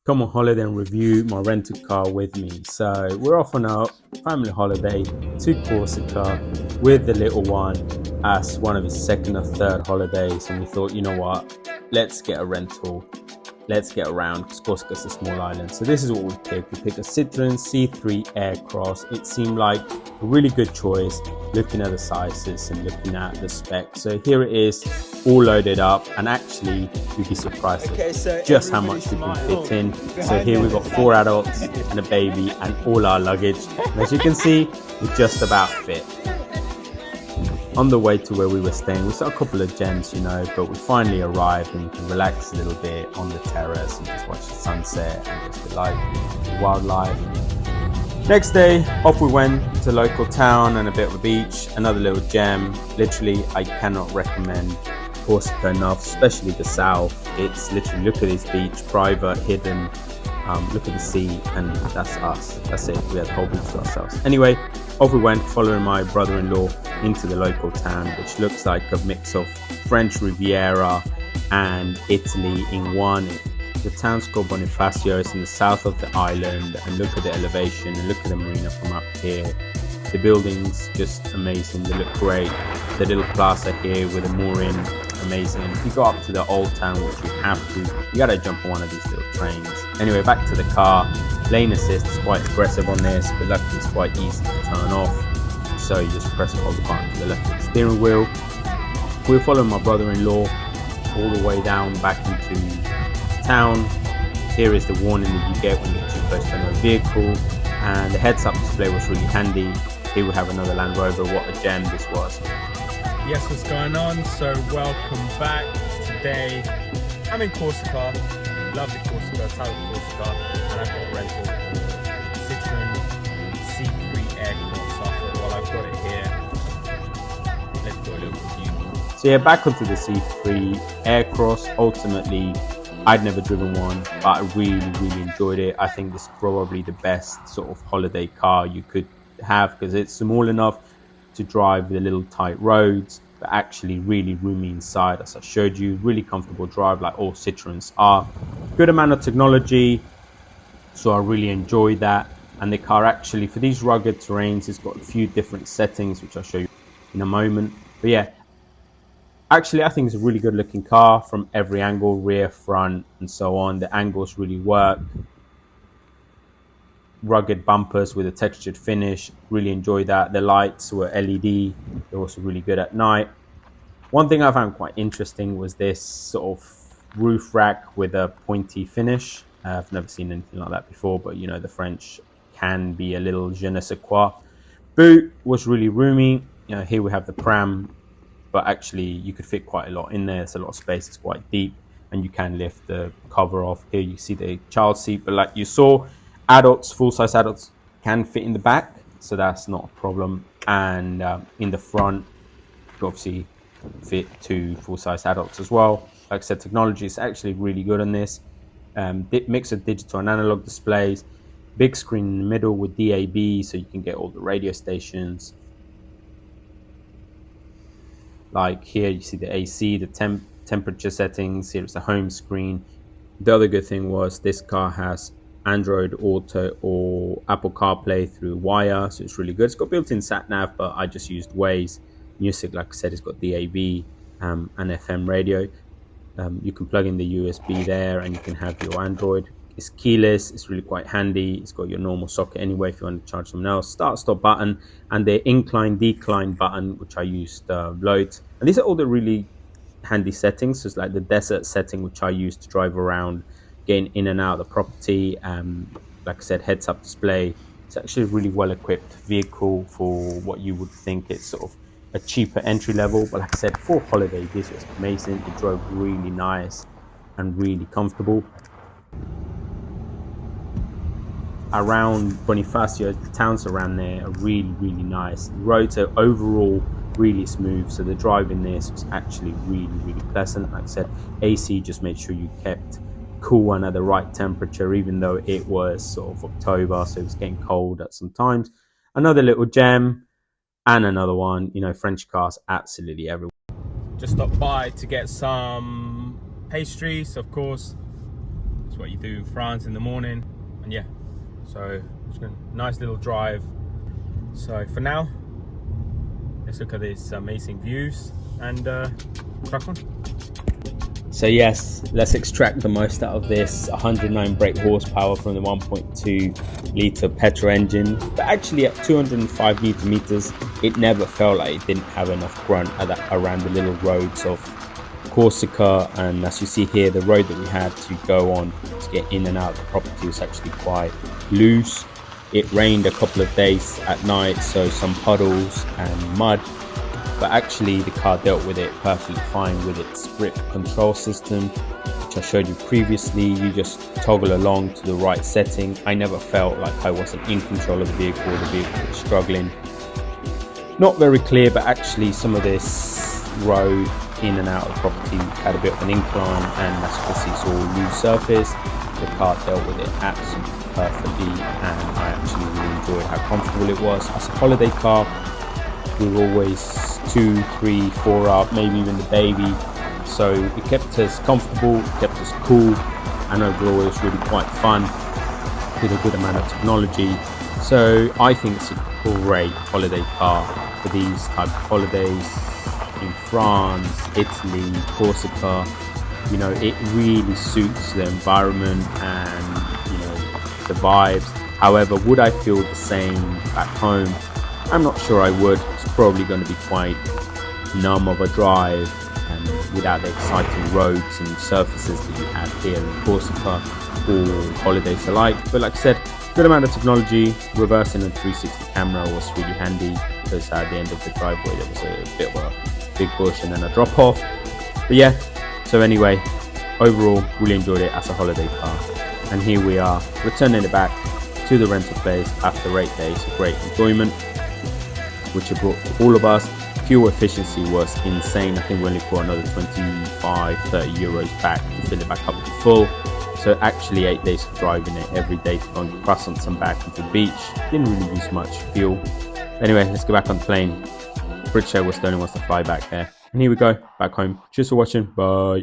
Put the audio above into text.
come on holiday and review my rental car with me. So we're off on a family holiday to Corsica with the little one as one of his second or third holidays. And we thought, you know what, let's get a rental. Let's get around because Corsica's a small island. So this is what we picked. We picked a Citroen C3 Aircross. It seemed like a really good choice looking at the sizes and looking at the specs. So here it is, all loaded up, and actually you'd be surprised at just how much we can fit in. So here we've got 4 adults and a baby and all our luggage. And as you can see, we just about fit. On the way to where we were staying, we saw a couple of gems, but we finally arrived and we can relax a little bit on the terrace and just watch the sunset and just like the wildlife. Next day, off we went to a local town and a bit of a beach, another little gem. Literally, I cannot recommend Corsica enough, especially the south. It's literally, look at this beach, private, hidden. Look at the sea, and that's us. That's it. We had the whole beach to ourselves. Anyway, off we went, following my brother-in-law into the local town, which looks like a mix of French Riviera and Italy in one. The town's called Bonifacio. It's in the south of the island, and look at the elevation and look at the marina from up here. The buildings just amazing. They look great. The little plaza here with a mooring, amazing. And if you go up to the old town, which you have to, you gotta jump on one of these little trains. Anyway, back to the car. Lane assist is quite aggressive on this, but luckily it's quite easy to turn off. So you just press and hold the button to the left of the steering wheel. We're following my brother-in-law all the way down back into town. Here is the warning that you get when you get too close to another vehicle, and the heads-up display was really handy. Here we have another Land Rover. What a gem this was. Yes, what's going on? So welcome back. Today I'm in Corsica, lovely Corsica, south of Corsica, and I've got a rental Citroen C3 Aircross. So I thought, well, I've got it here, let's do a little review. So yeah, back onto the C3 Aircross. Ultimately, I'd never driven one, but I really enjoyed it. I think this is probably the best sort of holiday car you could have because it's small enough to drive the little tight roads, but actually really roomy inside, as I showed you. Really comfortable drive, like all Citroens are. Good amount of technology, so I really enjoyed that. And the car actually, for these rugged terrains, it's got a few different settings, which I'll show you in a moment. But yeah, actually, I think it's a really good looking car from every angle, rear, front, and so on. The angles really work. Rugged bumpers with a textured finish, really enjoyed that. The lights were LED, they're also really good at night. One thing I found quite interesting was this sort of roof rack with a pointy finish. I've never seen anything like that before, but the French can be a little je ne sais quoi. Boot was really roomy. Here we have the pram, but actually you could fit quite a lot in there. There's a lot of space, it's quite deep, and you can lift the cover off. Here you see the child seat, but like you saw, adults, full-size adults can fit in the back, so that's not a problem. And in the front, you obviously fit 2 full-size adults as well. Like I said, technology is actually really good on this. Mix of digital and analog displays, big screen in the middle with DAB, so you can get all the radio stations. Like here, you see the AC, the temperature settings. Here it's the home screen. The other good thing was this car has Android Auto or Apple CarPlay through wire, so it's really good. It's got built-in sat-nav, but I just used Waze. Music, like I said, it's got DAB and FM radio. You can plug in the USB there and you can have your Android. It's keyless, it's really quite handy. It's got your normal socket anyway if you want to charge someone else. Start, stop button, and the incline, decline button, which I used loads. And these are all the really handy settings. So it's like the desert setting, which I use to drive around, getting in and out of the property. Like I said, heads-up display. It's actually a really well-equipped vehicle for what you would think it's sort of a cheaper entry level. But like I said, for holiday, this was amazing. It drove really nice and really comfortable. Around Bonifacio, the towns around there are really nice. The roads are overall really smooth, so the drive in this was actually really pleasant. Like I said, AC, just made sure you kept cool and at the right temperature, even though it was sort of October, so it was getting cold at some times. Another little gem, and another one. French cars absolutely everywhere. Just stopped by to get some pastries, of course. It's what you do in France in the morning. And yeah, so it's a nice little drive. So for now, let's look at these amazing views and crack on. So yes, let's extract the most out of this 109 brake horsepower from the 1.2 litre petrol engine. But actually at 205 Newton meters, it never felt like it didn't have enough grunt around the little roads of Corsica. And as you see here, the road that we had to go on to get in and out of the property was actually quite loose. It rained a couple of days at night, so some puddles and mud. But actually the car dealt with it perfectly fine with its grip control system, which I showed you previously. You just toggle along to the right setting. I never felt like I wasn't in control of the vehicle was struggling. Not very clear, but actually some of this road in and out of the property had a bit of an incline, and as you can see it's all loose surface. The car dealt with it absolutely perfectly, and I actually really enjoyed how comfortable it was. As a holiday car, we were always 2, 3, 4 up, maybe even the baby, so it kept us comfortable, it kept us cool, and overall it was really quite fun with a good amount of technology. So I think it's a great holiday car for these type of holidays in France, Italy, Corsica. You know, it really suits the environment and, you know, the vibes. However, would I feel the same back home? I'm not sure I would. It's probably going to be quite numb of a drive and without the exciting roads and surfaces that you have here in Corsica, all holidays alike. But like I said, good amount of technology. Reversing a 360 camera was really handy because at the end of the driveway there was a bit of a big bush and then a drop off. But yeah, so anyway, overall really enjoyed it as a holiday car. And here we are returning it back to the rental place after 8 days of great enjoyment, which it brought to all of us. Fuel efficiency was insane. I think we only put another 25-30 euros back to fill it back up to full. So actually 8 days of driving it every day to go on croissants and back into the beach didn't really use much fuel. Anyway, let's go back on the plane. British Airways was the only ones to fly back there. And here we go, back home. Cheers for watching, bye.